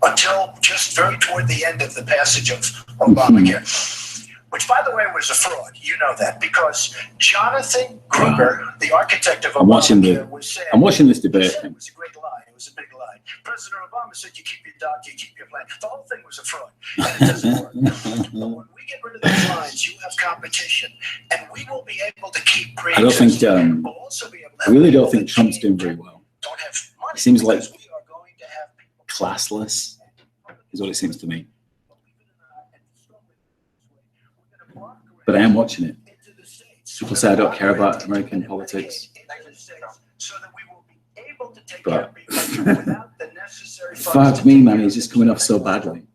until just very toward the end of the passage of Obamacare, which, by the way, was a fraud. You know that because Jonathan Kruger, the architect of Obamacare, was saying, I'm watching this debate. It was a great lie. It was a big lie. President Obama said, "You keep your doctor, you keep your plan." The whole thing was a fraud, and it doesn't work. But when we get rid of those lines, you have competition, and we will be able to keep. I don't think. We'll also be able to I really don't think Trump's doing very well. Don't have money. It seems like we are going to have people classless, is what it seems to me. But I am watching it. People say I don't care about American politics. But fuck me, man, he's just coming off so badly.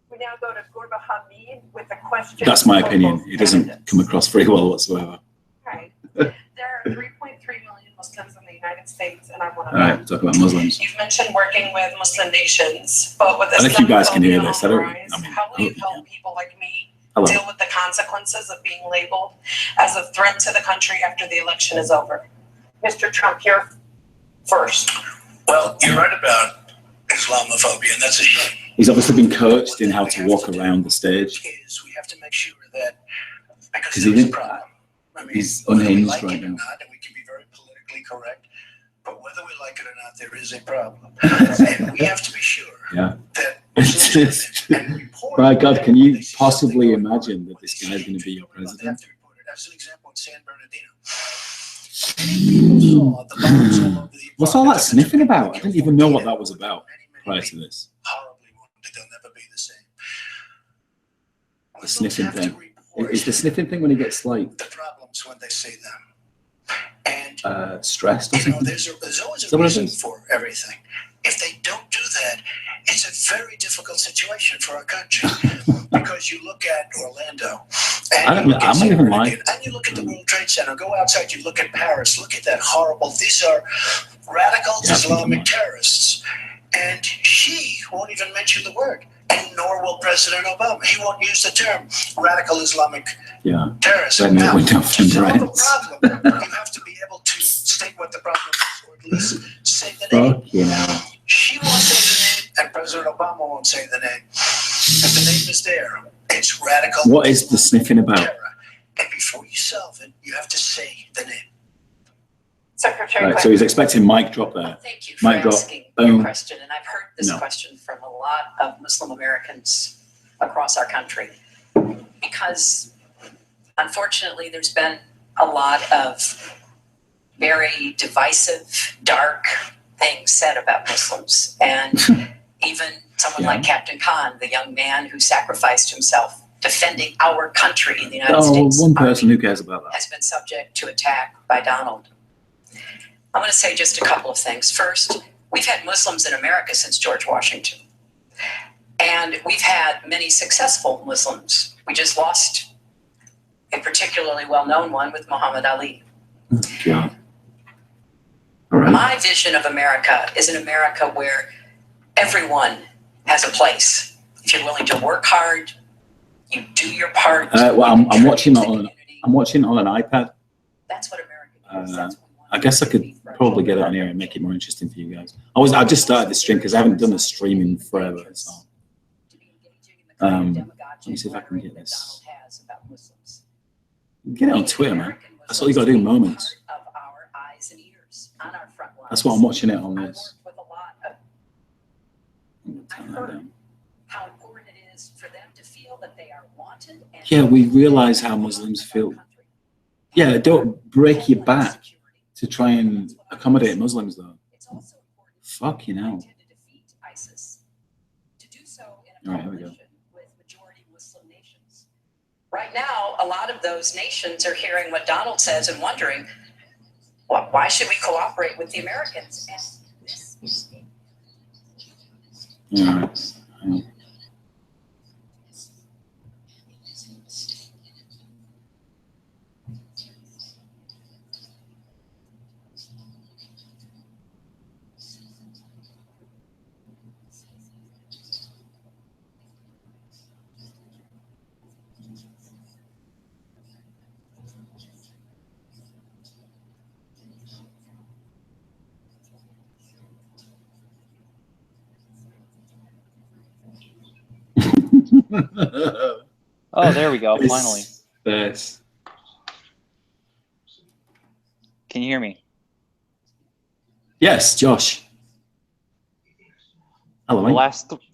We now go to Gurba Hamid with a question. That's my opinion. It doesn't come across very well whatsoever. Right. There are 3.3 million Muslims in the United States, and I want to All right, talk about Muslims. You've mentioned working with Muslim nations, but with I think you guys can hear this. how will you help people like me deal with the consequences of being labeled as a threat to the country after the election is over? Mr. Trump, you're first. Well, you're right about Islamophobia, and that's a shame. He's obviously been coached in how to walk around the stage. We have to make sure that because he there's a didn't. problem. I mean, He's unhinged like right it or now. not, and we can be very politically correct, but whether we like it or not, there is a problem, and we have to be sure that. It's just, my God, can you possibly imagine that this guy is going to be your president? As an example, in San Bernardino. What's all that sniffing about? I didn't even know what that was about prior to this. Horribly wounded, they'll never be the same. The sniffing thing. Is the sniffing thing when he gets like the problems when they say them? And stressed or something? There's always a reason for everything. If they don't do that, it's a very difficult situation for our country because you look at Orlando, and you look at San Bernardino, and you look at the World Trade Center. Go outside, you look at Paris. Look at that horrible. These are radical Islamic terrorists, and she won't even mention the word, and nor will President Obama. He won't use the term radical Islamic terrorism. Now, to solve the problem, you have to be able to state what the problem is, or at least say the name. She won't say the name, and President Obama won't say the name. If the name is there, it's radical. What is the sniffing about? Terror. And before you solve it, you have to say the name. Secretary. Right, so he's expecting mic drop there. Thank you for asking your question, and I've heard this question from a lot of Muslim Americans across our country because, unfortunately, there's been a lot of very divisive, dark things said about Muslims, and even someone like Captain Khan, the young man who sacrificed himself defending our country in the United States. One person who cares about that has been subject to attack by Donald. I'm going to say just a couple of things. First, we've had Muslims in America since George Washington, and we've had many successful Muslims. We just lost a particularly well-known one with Muhammad Ali. Yeah. Right. My vision of America is an America where everyone has a place. If you're willing to work hard, you do your part. Well, I'm watching it on an iPad. That's what America is. I guess I could probably get it on here and make it more interesting for you guys. I just started the stream because I haven't done a stream in forever. So, let me see if I can get this. Get it on Twitter, man. That's all you got to do. Moments. That's what I'm watching it on this. How important it is for them to feel that they are wanted. Yeah, we realize how Muslims feel. Yeah, don't break your back to try and accommodate Muslims, though. Fuck, you know. All right, here we go. Right now, a lot of those nations are hearing what Donald says and wondering, well, why should we cooperate with the Americans? All right. Oh, there we go. Finally. Yes. Can you hear me? Yes, Josh. Hello, The mate.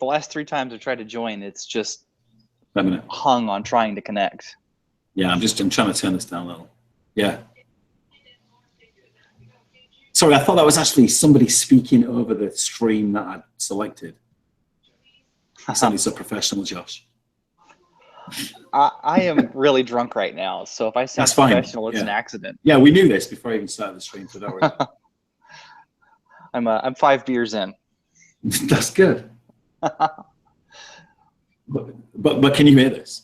last 3 times I've tried to join, it's just Wait a minute. hung on trying to connect. Yeah, I'm trying to turn this down a little. Yeah. Sorry, I thought that was actually somebody speaking over the stream that I selected. You sounded so professional, Josh. I am really drunk right now, so if I sound That's fine. professional, it's an accident. Yeah, we knew this before I even started the stream, so don't worry. I'm 5 beers in. That's good. But can you hear this?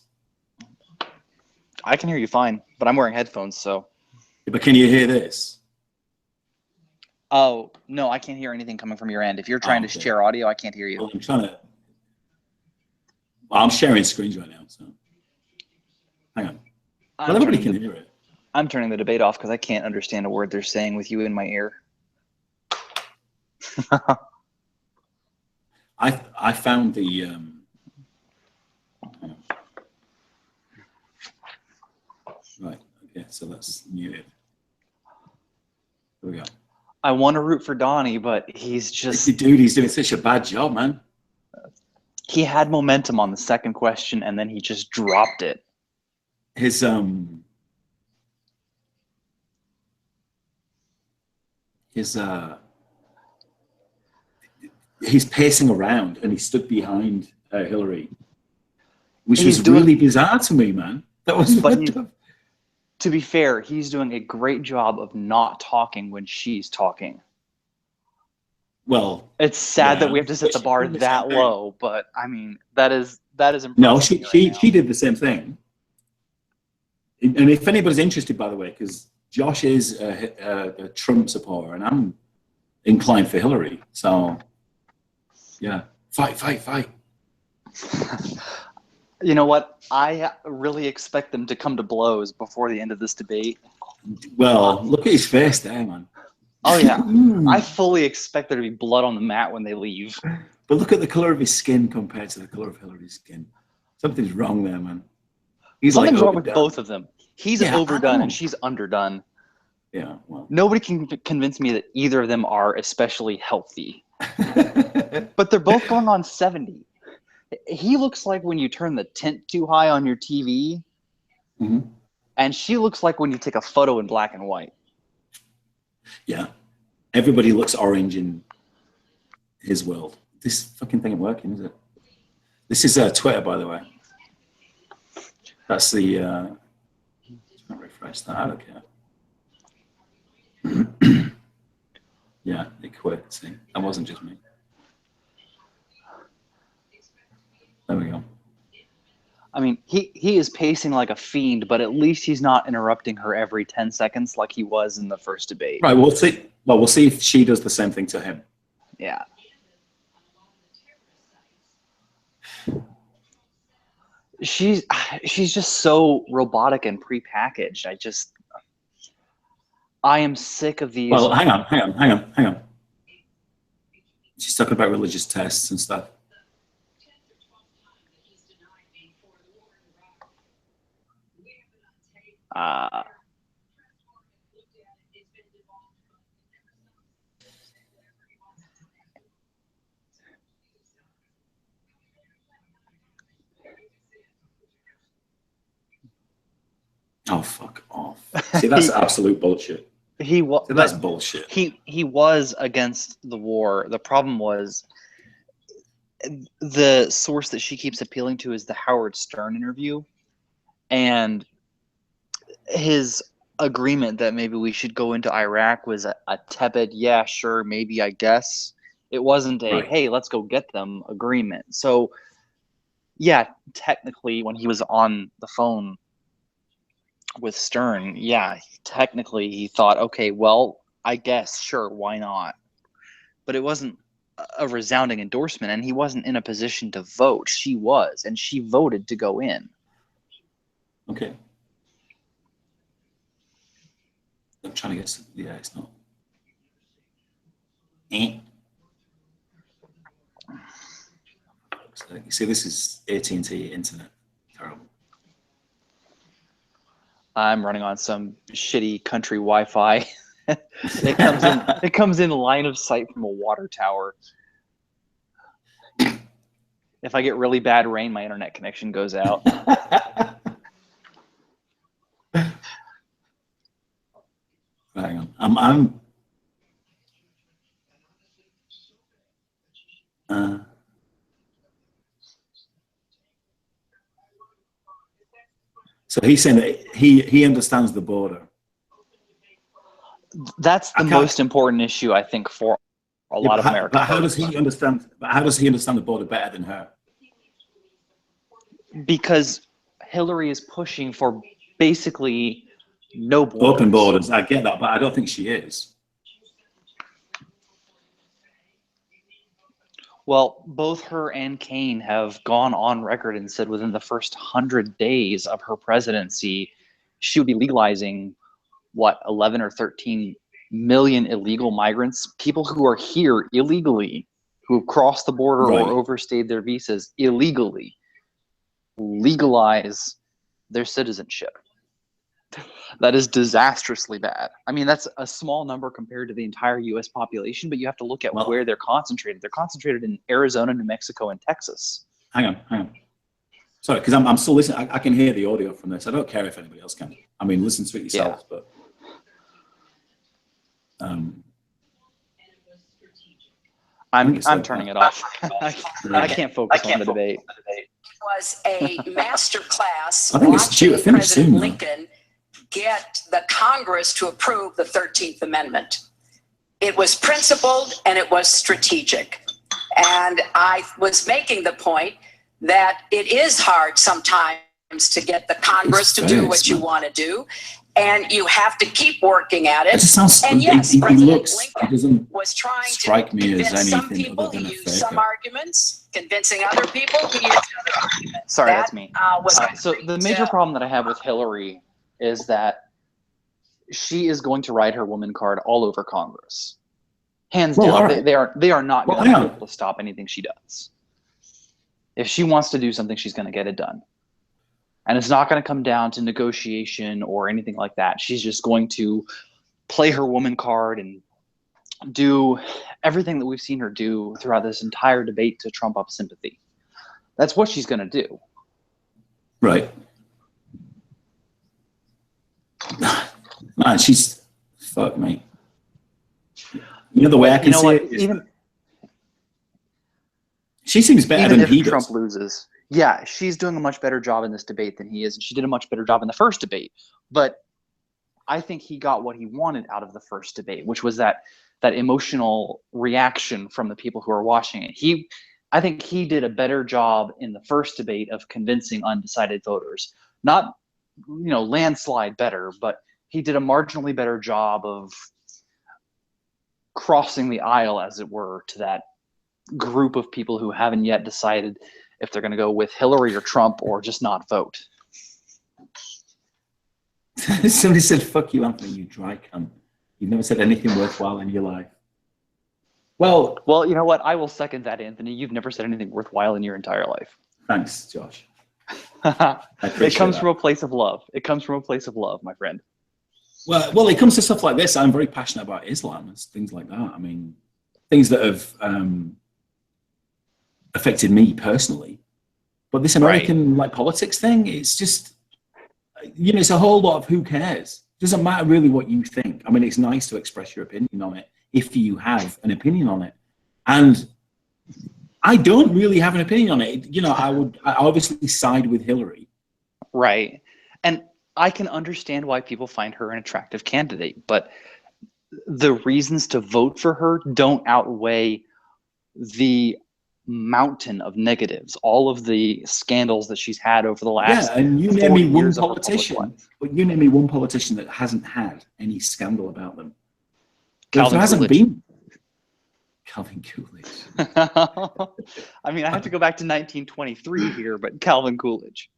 I can hear you fine, but I'm wearing headphones, so. But can you hear this? Oh, no, I can't hear anything coming from your end. If you're trying to share audio, I can't hear you. Well, I'm sharing screens right now, so hang on. Well, everybody can hear it. I'm turning the debate off because I can't understand a word they're saying with you in my ear. I found the right. Okay, so that's muted. Here we go. I want to root for Donnie, but he's just... Dude, he's doing such a bad job, man. He had momentum on the second question, and then he just dropped it. He's pacing around, and he stood behind Hillary, which was really bizarre to me, man. That was... To be fair, he's doing a great job of not talking when she's talking. Well, it's sad that we have to set the bar that low, but I mean, that is impressive. No, she did the same thing. And if anybody's interested, by the way, because Josh is a Trump supporter, and I'm inclined for Hillary, so yeah, fight. You know what? I really expect them to come to blows before the end of this debate. Well, look at his face there, man. Oh, yeah. I fully expect there to be blood on the mat when they leave. But look at the color of his skin compared to the color of Hillary's skin. Something's wrong there, man. Something's wrong with both of them. He's overdone and she's underdone. Yeah, well. Nobody can convince me that either of them are especially healthy. But they're both going on 70. He looks like when you turn the tint too high on your TV, and she looks like when you take a photo in black and white. Yeah. Everybody looks orange in his world. This fucking thing ain't working, is it? This is Twitter, by the way. That's the... let's not refresh that. I don't care. Yeah, it quit. See, that wasn't just me. There we go. I mean, he is pacing like a fiend, but at least he's not interrupting her every 10 seconds like he was in the first debate. Right, we'll see. Well, we'll see if she does the same thing to him. Yeah. She's just so robotic and prepackaged. I am sick of these. Well, hang on. She's talking about religious tests and stuff. Oh, fuck off. See, that's absolute bullshit. That's bullshit. He was against the war. The problem was the source that she keeps appealing to is the Howard Stern interview, and his agreement that maybe we should go into Iraq was a tepid, yeah, sure, maybe, I guess. It wasn't a, hey, let's go get them agreement. So, yeah, technically, when he was on the phone with Stern, yeah, technically he thought, okay, well, I guess, sure, why not? But it wasn't a resounding endorsement, and he wasn't in a position to vote. She was, and she voted to go in. Okay. I'm trying to get some, yeah, it's not. So you see, this is AT&T internet. Terrible. I'm running on some shitty country Wi-Fi. It comes in line of sight from a water tower. If I get really bad rain, my internet connection goes out. Hang on. So he's saying that he understands the border. That's the most important issue, I think, for a lot of Americans. But how does he understand? But how does he understand the border better than her? Because Hillary is pushing for basically no borders. Open borders. I get that, but I don't think she is. Well, both her and Kane have gone on record and said within the first 100 days of her presidency, she would be legalizing, 11 or 13 million illegal migrants, people who are here illegally, who have crossed the border Right. or overstayed their visas illegally, legalize their citizenship. That is disastrously bad. I mean, that's a small number compared to the entire U.S. population, but you have to look at where they're concentrated. They're concentrated in Arizona, New Mexico, and Texas. Hang on. Sorry, because I'm still listening. I can hear the audio from this. I don't care if anybody else can. I mean, listen to it yourselves, but. I'm turning it off. I can't focus on the debate. It was a master class I think it's due to watching finish President soon, Lincoln get the Congress to approve the 13th Amendment. It was principled and it was strategic. And I was making the point that it is hard sometimes to get the Congress to do what you want to do. And you have to keep working at it. It just sounds. And yes, he President doesn't Lincoln was trying to strike me as convince some anything people. other than He a used some faker. arguments, convincing other people. He used other arguments. Sorry, that's me. So the major So- problem that I have with Hillary is that she is going to ride her woman card all over Congress. Hands Well, down, all right. they are not Well, going to hang be on. able to stop anything she does. If she wants to do something, she's going to get it done. And it's not going to come down to negotiation or anything like that. She's just going to play her woman card and do everything that we've seen her do throughout this entire debate to trump up sympathy. That's what she's going to do. Right. Man, she's fuck me. You know the way I can see it is even she seems better even than if he Trump does. loses, yeah, she's doing a much better job in this debate than he is, and she did a much better job in the first debate. But I think he got what he wanted out of the first debate, which was that emotional reaction from the people who are watching it. I think he did a better job in the first debate of convincing undecided voters. Not, landslide better, but he did a marginally better job of crossing the aisle, as it were, to that group of people who haven't yet decided if they're going to go with Hillary or Trump or just not vote. Somebody said, "Fuck you, Anthony, you dry cunt. You've never said anything worthwhile in your life." Well, You know what? I will second that, Anthony. You've never said anything worthwhile in your entire life. thanks, Josh. It comes from a place of love. It comes from a place of love, my friend. Well, it comes to stuff like this. I'm very passionate about Islam and things like that. I mean, things that have affected me personally. But this American politics thing, it's just, it's a whole lot of who cares. It doesn't matter really what you think. I mean, it's nice to express your opinion on it if you have an opinion on it. And I don't really have an opinion on it. I obviously side with Hillary. Right. And I can understand why people find her an attractive candidate, but the reasons to vote for her don't outweigh the mountain of negatives, all of the scandals that she's had over the last and you name me one years of her public politician, life. but you name me one politician that hasn't had any scandal about them. Calvin there hasn't Coolidge. been Calvin Coolidge. I mean, I have to go back to 1923 here, but Calvin Coolidge.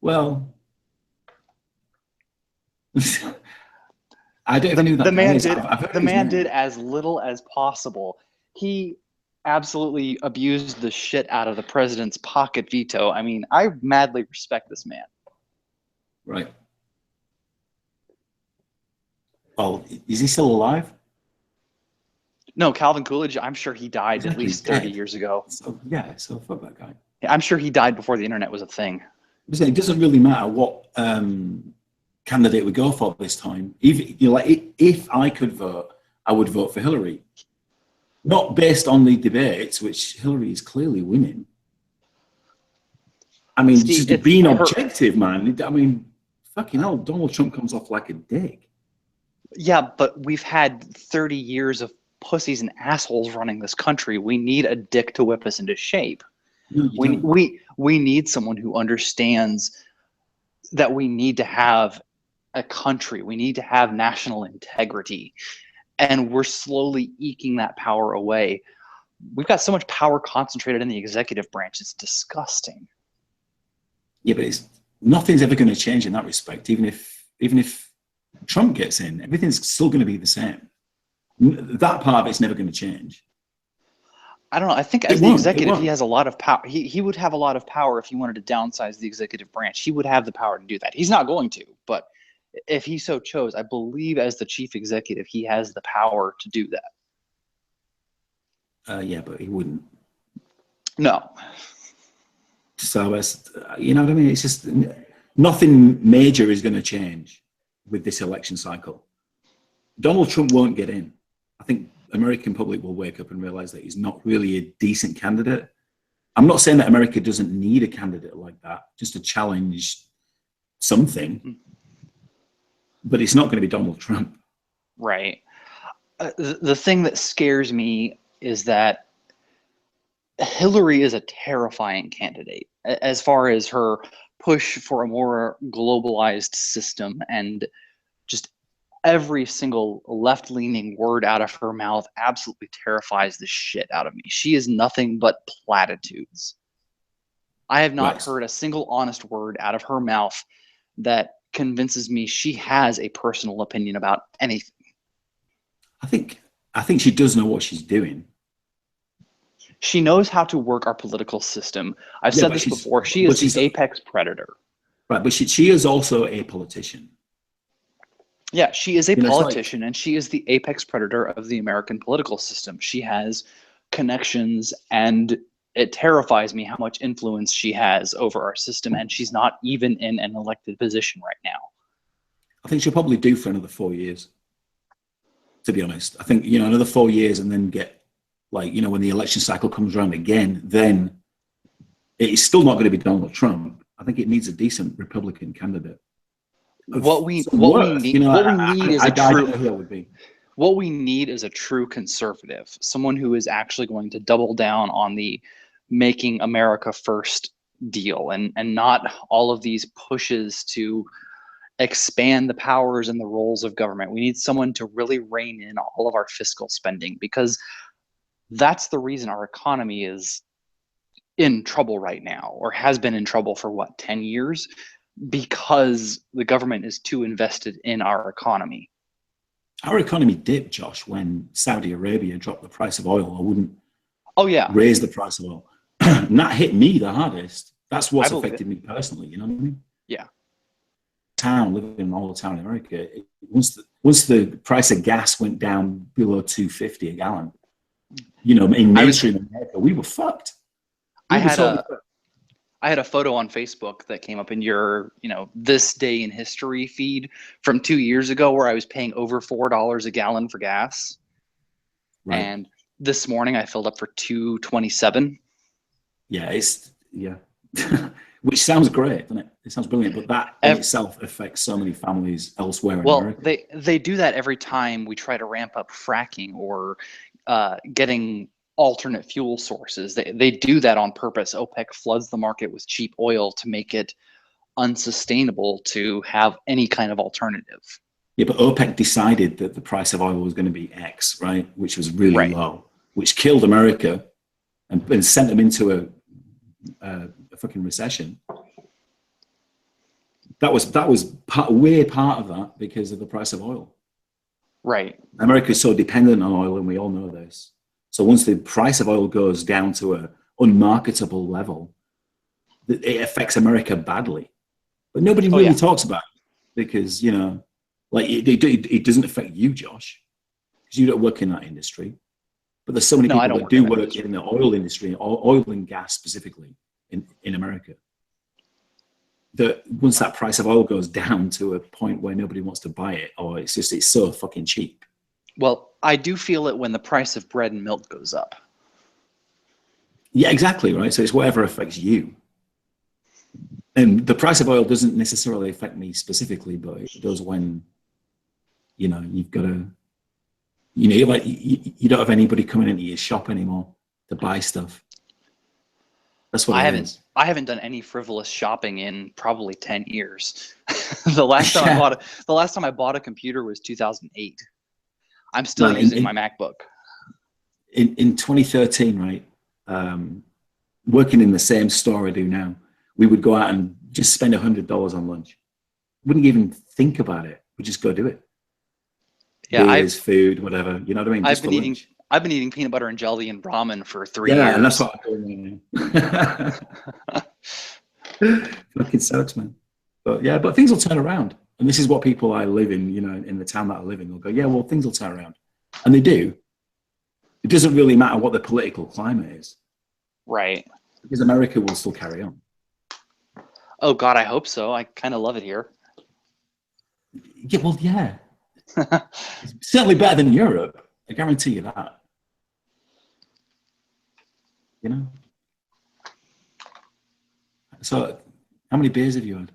Well, I don't even know who that The guy man is. did. I've heard The his man name. did as little as possible. He absolutely abused the shit out of the president's pocket veto. I mean, I madly respect this man. Right. Well, is he still alive? No, Calvin Coolidge, I'm sure he died at least 30 years ago. So, yeah, so fuck that guy. Yeah, I'm sure he died before the internet was a thing. It doesn't really matter what candidate we go for this time. If I could vote, I would vote for Hillary. Not based on the debates, which Hillary is clearly winning. I mean, Steve, just being objective, man. I mean, fucking hell, Donald Trump comes off like a dick. Yeah, but we've had 30 years of pussies and assholes running this country. We need a dick to whip us into shape. No, we need someone who understands that we need to have a country. We need to have national integrity. And we're slowly eking that power away. We've got so much power concentrated in the executive branch. It's disgusting. Yeah, but nothing's ever going to change in that respect. Even if Trump gets in, everything's still going to be the same. That part of it's never going to change. I don't know. I think as the executive, he has a lot of power. He would have a lot of power if he wanted to downsize the executive branch. He would have the power to do that. He's not going to, but if he so chose, I believe as the chief executive, he has the power to do that. Yeah, but he wouldn't. No. So, you know what I mean? It's just nothing major is going to change with this election cycle. Donald Trump won't get in. I think American public will wake up and realize that he's not really a decent candidate. I'm not saying that America doesn't need a candidate like that, just to challenge something. But it's not going to be Donald Trump. Right. The thing that scares me is that Hillary is a terrifying candidate as far as her push for a more globalized system, and just every single left-leaning word out of her mouth absolutely terrifies the shit out of me. She is nothing but platitudes. I have not heard a single honest word out of her mouth that convinces me she has a personal opinion about anything. I think she does know what she's doing. She knows how to work our political system. I've said this before. She is the apex predator. Right, but she is also a politician. Yeah, she is a politician, and she is the apex predator of the American political system. She has connections, and it terrifies me how much influence she has over our system, and she's not even in an elected position right now. I think she'll probably do for another 4 years, to be honest. I think, another 4 years and then get, when the election cycle comes around again, then it's still not going to be Donald Trump. I think it needs a decent Republican candidate. What we need is a true conservative, someone who is actually going to double down on the making America first deal, and not all of these pushes to expand the powers and the roles of government. We need someone to really rein in all of our fiscal spending, because that's the reason our economy is in trouble right now, or has been in trouble for 10 years, because the government is too invested in our economy. Our economy dipped, Josh, when Saudi Arabia dropped the price of oil, or wouldn't raise the price of oil. And that hit me the hardest. That's what's affected me personally, you know what I mean? Yeah. Living in an oil town in America, once the price of gas went down below $2.50 a gallon, in mainstream America, we were fucked. I had a photo on Facebook that came up in your, this day in history feed from 2 years ago, where I was paying over $4 a gallon for gas. Right. And this morning I filled up for $2.27. Yeah, which sounds great, doesn't it? It sounds brilliant, but that in itself affects so many families elsewhere in America. Well, they do that every time we try to ramp up fracking or getting alternate fuel sources. They do that on purpose. OPEC floods the market with cheap oil to make it unsustainable to have any kind of alternative. Yeah, but OPEC decided that the price of oil was going to be X, right? Which was really low, which killed America and sent them into a fucking recession. That was way part of that because of the price of oil. Right. America is so dependent on oil, and we all know this. So once the price of oil goes down to a unmarketable level, it affects America badly. But nobody really talks about it because, you know, like it doesn't affect you, Josh, because you don't work in that industry. But there's so many people that do work in the oil industry, oil and gas specifically in America, that once that price of oil goes down to a point where nobody wants to buy it, or it's so fucking cheap. Well, I do feel it when the price of bread and milk goes up. Yeah, exactly, right? So it's whatever affects you. And the price of oil doesn't necessarily affect me specifically, but it does when, you know, you've got to, you know, like you don't have anybody coming into your shop anymore to buy stuff. That's what I haven't done any frivolous shopping in probably 10 years. The last time I bought a computer was 2008. I'm still using my MacBook. In 2013, right? Working in the same store I do now, we would go out and just spend $100 on lunch. Wouldn't even think about it. We just go do it. Yeah, beers, food, whatever. You know what I mean? I've been eating peanut butter and jelly and ramen for 3 years. Yeah, and that's what I'm doing. Fucking sucks, man. But yeah, but things will turn around. And this is what people I live in, you know, in the town that I live in, will go, yeah, well, things will turn around. And they do. It doesn't really matter what the political climate is. Right. Because America will still carry on. Oh, God, I hope so. I kind of love it here. Yeah, well, yeah. It's certainly better than Europe. I guarantee you that. You know? So, how many beers have you had?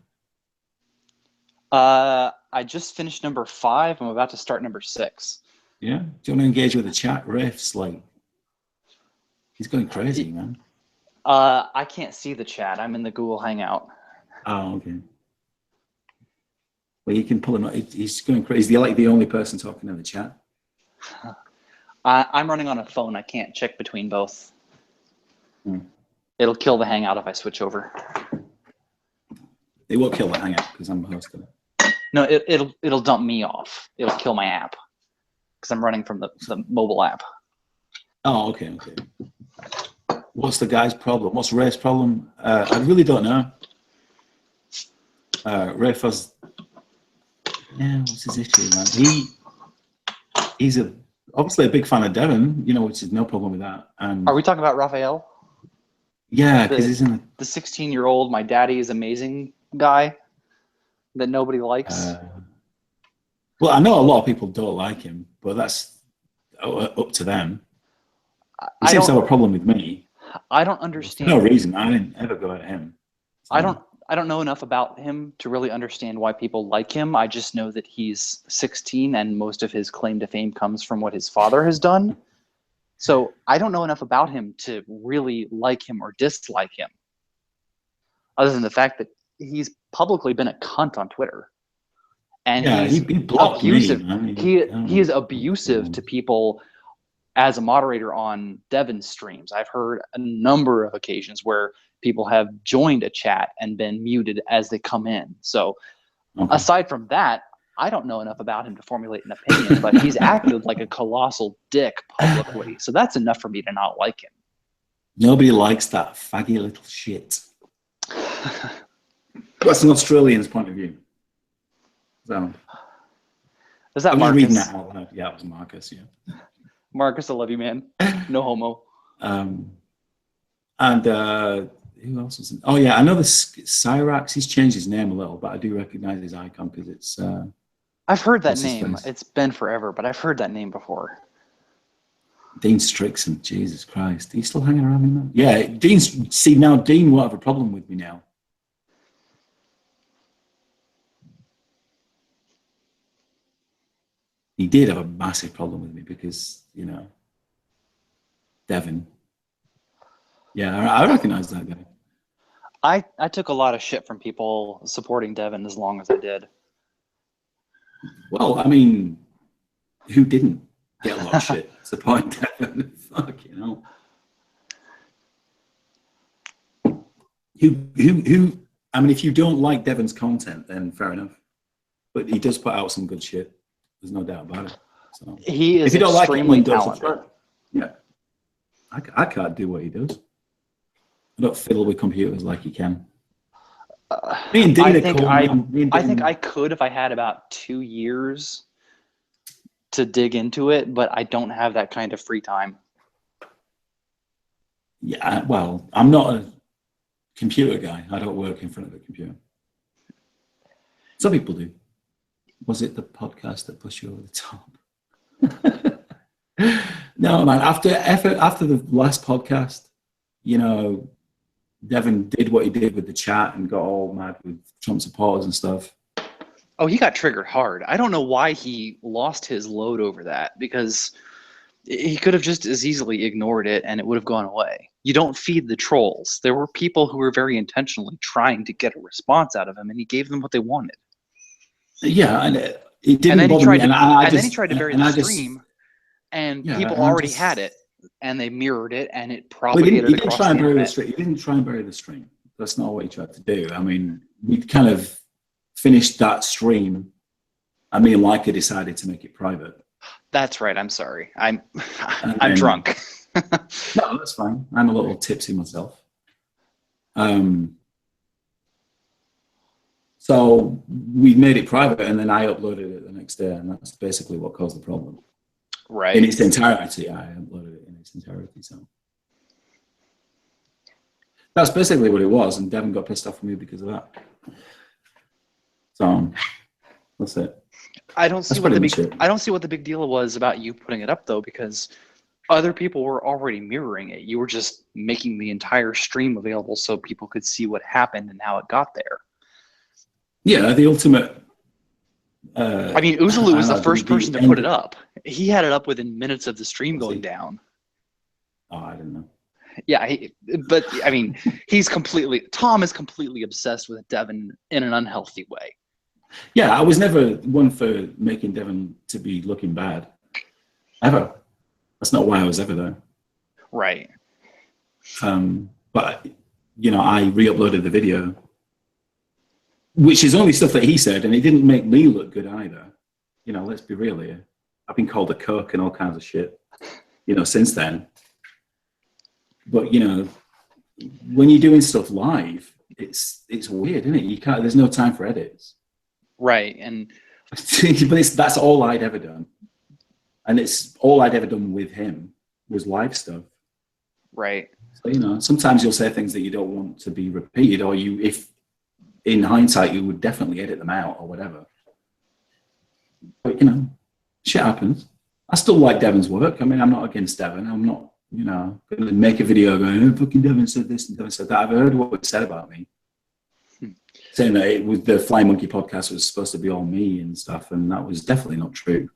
I just finished number 5. I'm about to start number 6. Yeah? Do you want to engage with the chat? Riff's like, he's going crazy, man. I can't see the chat. I'm in the Google Hangout. Oh, okay. Well, you can pull him. He's going crazy. He's like the only person talking in the chat. I'm running on a phone. I can't check between both. It'll kill the Hangout if I switch over. It won't kill the Hangout because I'm hosting it. No, it'll dump me off. It'll kill my app because I'm running from the mobile app. Oh, okay. What's the guy's problem? What's Ray's problem? I really don't know. Ray Fuzz. Yeah, what's his issue, man? He's obviously a big fan of Devon, you know, which is no problem with that. And are we talking about Raphael? Yeah, because he's in the 16-year-old my daddy is amazing guy that nobody likes. Well, I know a lot of people don't like him, but that's up to them. He seems to have a problem with me. I don't understand. For no reason. I didn't ever go at him. So. I don't know enough about him to really understand why people like him. I just know that he's 16 and most of his claim to fame comes from what his father has done. So I don't know enough about him to really like him or dislike him, other than the fact that he's publicly been a cunt on Twitter. And he's abusive. He is abusive to people as a moderator on Devon's streams. I've heard a number of occasions where people have joined a chat and been muted as they come in. So aside from that, I don't know enough about him to formulate an opinion, but he's acted like a colossal dick publicly. So that's enough for me to not like him. Nobody likes that faggy little shit. That's an Australian's point of view. So, is that Marcus? Reading that out loud. Yeah, it was Marcus, yeah. Marcus, I love you, man. No homo. And who else was in? Oh, yeah, I know the Cyrax. He's changed his name a little, but I do recognize his icon because it's... I've heard that name. It's been forever, but I've heard that name before. Dean Strixon, Jesus Christ. He's still hanging around with me? Yeah, now Dean won't have a problem with me now. He did have a massive problem with me because, you know, Devon. Yeah, I recognize that guy. I took a lot of shit from people supporting Devon as long as I did. Well, I mean, who didn't get a lot of shit supporting Devon? Fuck, you know. Who? I mean, if you don't like Devon's content, then fair enough. But he does put out some good shit. There's no doubt about it. So he is extremely talented. Yeah. I can't do what he does. I don't fiddle with computers like he can. Me and Dean I are think cool, man. Me and I think Dean- I could if I had about 2 years to dig into it, but I don't have that kind of free time. Yeah, well, I'm not a computer guy. I don't work in front of a computer. Some people do. Was it the podcast that pushed you over the top? No, man. After the last podcast, you know, Devin did what he did with the chat and got all mad with Trump supporters and stuff. Oh, he got triggered hard. I don't know why he lost his load over that, because he could have just as easily ignored it and it would have gone away. You don't feed the trolls. There were people who were very intentionally trying to get a response out of him, and he gave them what they wanted. Yeah, and it didn't And then he bother tried me. to, And then he tried to bury the stream, and yeah, people and I already just- had it, and they mirrored it, and it Well, propagated he didn't across try and the bury the internet. stream. He didn't try and bury the stream. That's not what he tried to do. I mean, we kind of finished that stream, and me and Leica decided to make it private. That's right. I'm sorry. I'm then- drunk. No, that's fine. I'm a little tipsy myself. So we made it private, and then I uploaded it the next day, and that's basically what caused the problem. Right. In its entirety, I uploaded it in its entirety. So that's basically what it was, and Devin got pissed off with me because of that. So that's it. I don't see That's what the pretty much big it. I don't see what the big deal was about you putting it up, though, because other people were already mirroring it. You were just making the entire stream available so people could see what happened and how it got there. Yeah, the ultimate. I mean, Uzulu was the first person to put it up. up. He had it up within minutes of the stream Was he? going down. Oh, I don't know. Yeah, but I mean, Tom is completely obsessed with Devin in an unhealthy way. Yeah, I was never one for making Devin to be looking bad. Ever. That's not why I was ever there. Right. But, you know, I re-uploaded the video, which is only stuff that he said, and it didn't make me look good either. You know, let's be real here. I've been called a cook and all kinds of shit, you know, since then. But, you know, when you're doing stuff live, it's weird, isn't it? There's no time for edits. Right. And but that's all I'd ever done. And it's all I'd ever done with him was live stuff. right. So, you know, sometimes you'll say things that you don't want to be repeated, or if in hindsight, you would definitely edit them out or whatever. But, you know, shit happens. I still like Devin's work. I mean, I'm not against Devin. I'm not, you know, going to make a video going, oh, fucking Devin said this and Devin said that. I've heard what was said about me. Saying that it was the Fly Monkey podcast was supposed to be all me and stuff, and that was definitely not true.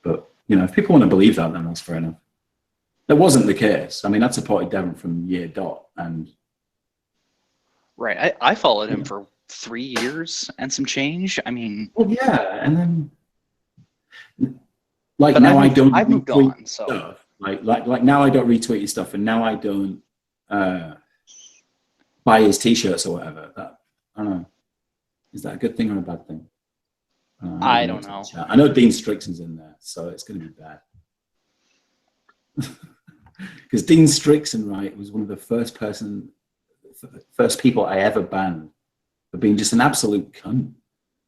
But, you know, if people want to believe that, then that's fair enough. That wasn't the case. I mean, I supported Devin from year dot, and Right. I followed him for 3 years and some change. I mean, well, yeah, and then like but now I've moved retweet on. So stuff. Like now I don't retweet his stuff, and now I don't buy his t-shirts or whatever. That I don't know. Is that a good thing or a bad thing? I don't know. I know Dean Strixon's in there, so it's going to be bad. Because Dean Strixon, right, was one of the first people I ever banned for being just an absolute cunt.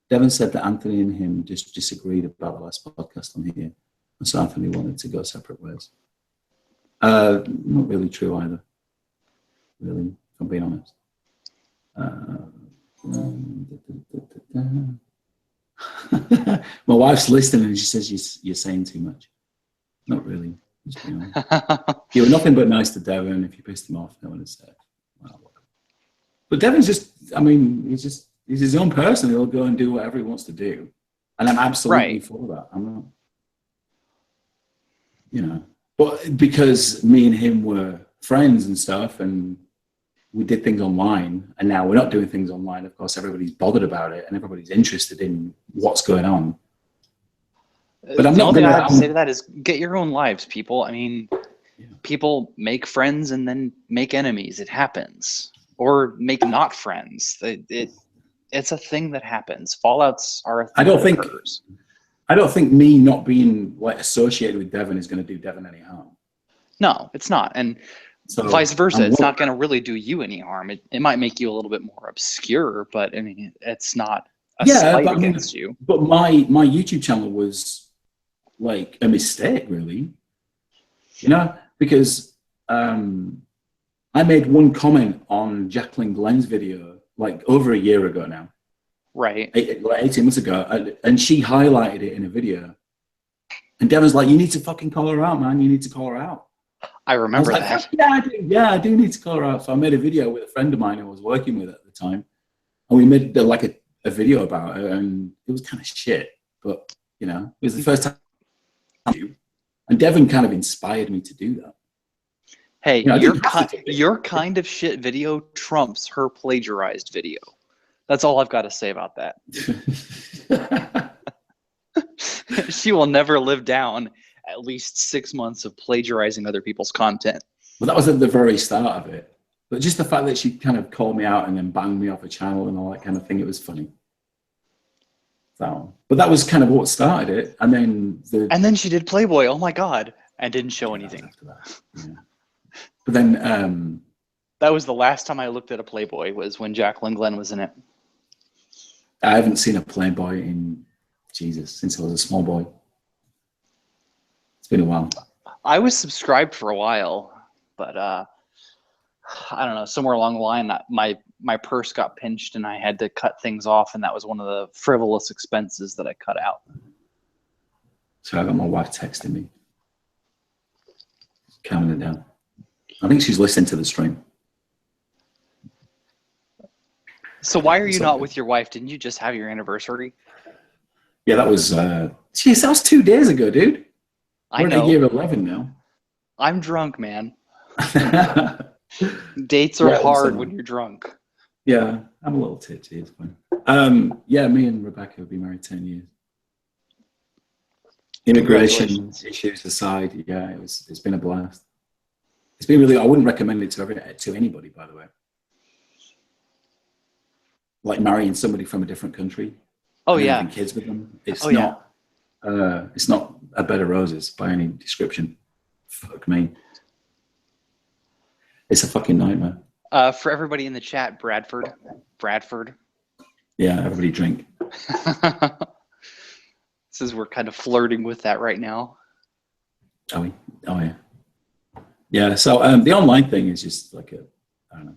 Devin said that Anthony and him just disagreed about the last podcast on here, and so Anthony wanted to go separate ways. Not really true either. Really, if I'm being honest. My wife's listening and she says you're saying too much. Not really. Just, you know. You were nothing but nice to Devin. If you pissed him off, no one has said. Well, but Devin's just, I mean, he's his own person. He'll go and do whatever he wants to do. And I'm absolutely for that. I'm not, you know, but because me and him were friends and stuff, and we did things online, and now we're not doing things online. Of course, everybody's bothered about it, and everybody's interested in what's going on. But I'm the not only thing going I have to say to that is get your own lives, people. I mean, people make friends and then make enemies. It happens, or make not friends. It's a thing that happens. Fallouts are a thing that occurs. I don't think me not being like associated with Devin is going to do Devin any harm. No, it's not. And So vice versa. It's not going to really do you any harm. It might make you a little bit more obscure, but I mean, it's not a slight against you. But my YouTube channel was like a mistake, really. You know, because I made one comment on Jacqueline Glenn's video like over a year ago now. Right. Like 18 months ago. And she highlighted it in a video. And Devin's like, you need to fucking call her out, man. You need to call her out. I remember I was that. like, yeah, I do. Yeah, I do need to call her out. So I made a video with a friend of mine I was working with at the time. And we made like a video about it. And it was kind of shit. But, you know, it was the first time. And Devin kind of inspired me to do that. Hey, you know, your kind of shit video trumps her plagiarized video. That's all I've got to say about that. She will never live down at least 6 months of plagiarizing other people's content. Well, that was at the very start of it. But just the fact that she kind of called me out and then banned me off a channel and all that kind of thing, it was funny. So, but that was kind of what started it. And then she did Playboy. Oh my God. And didn't show anything. After that. Yeah. But then that was the last time I looked at a Playboy, was when Jacqueline Glenn was in it. I haven't seen a Playboy in since I was a small boy. It's been a while. I was subscribed for a while, but I don't know, somewhere along the line that my purse got pinched and I had to cut things off, and that was one of the frivolous expenses that I cut out. So I got my wife texting me, counting it down. I think she's listening to the stream. So why are you not with your wife? Didn't you just have your anniversary? Yeah, that was, that was 2 days ago, dude. We're know. in year 11 now. I'm drunk, man. Dates are hard when you're drunk. Yeah, I'm a little tipsy. It's fine. Yeah, me and Rebecca have been married 10 years. Immigration issues aside, yeah, it's been a blast. It's been really. I wouldn't recommend it to anybody, by the way. Like marrying somebody from a different country. Oh yeah. Having kids with them. It's not a bed of roses by any description. Fuck me. It's a fucking nightmare. For everybody in the chat, Bradford. Yeah, everybody drink. Says we're kind of flirting with that right now. Oh yeah. Yeah, so the online thing is just like I don't know.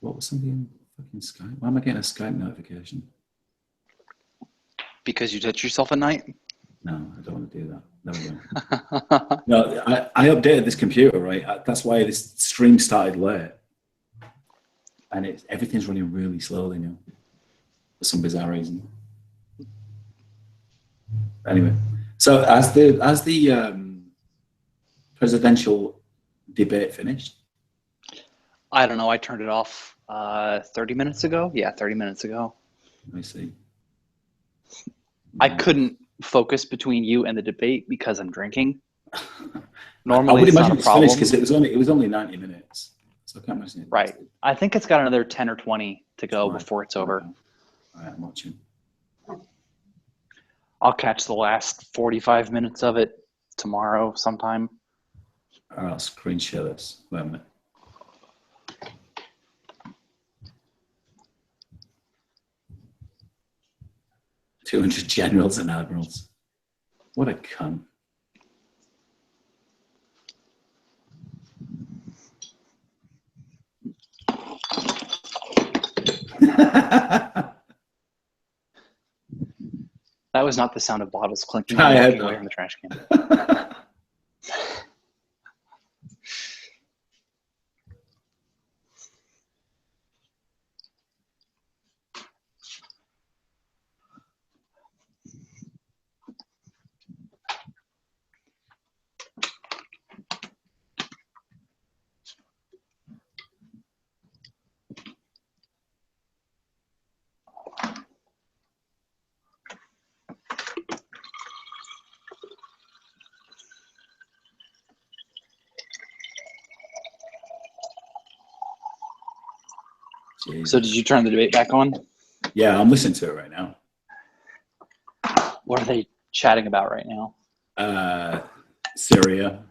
What was something in fucking Skype? Why am I getting a Skype notification? Because you touch yourself at night? No, I don't want to do that. No, no, I updated this computer, right? That's why this stream started late. And everything's running really slowly now. For some bizarre reason. Anyway, so as the presidential debate finished? I don't know. I turned it off 30 minutes ago. Yeah, 30 minutes ago. I see. I couldn't focus between you and the debate because I'm drinking. Normally, I would imagine it's finished because it was only 90 minutes. So I can't imagine it. Right. I think it's got another 10 or 20 to go before it's over. All right, I'm watching. I'll catch the last 45 minutes of it tomorrow sometime. All right, I'll screen share this. Wait a minute. "200 generals and admirals." What a cunt. That was not the sound of bottles clinking I and had walking away from the trash can. Jeez. So did you turn the debate back on? Yeah, I'm listening to it right now. What are they chatting about right now? Syria.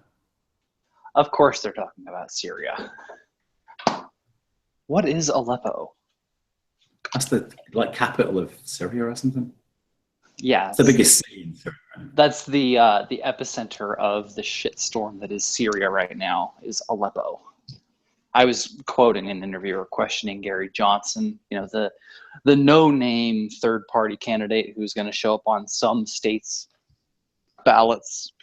Of course they're talking about Syria. What is Aleppo? That's the capital of Syria or something. Yeah, it's the biggest city in Syria. That's the epicenter of the shitstorm that is Syria right now. Is Aleppo. I was quoting an interviewer questioning Gary Johnson, the no-name third-party candidate who's going to show up on some states' ballots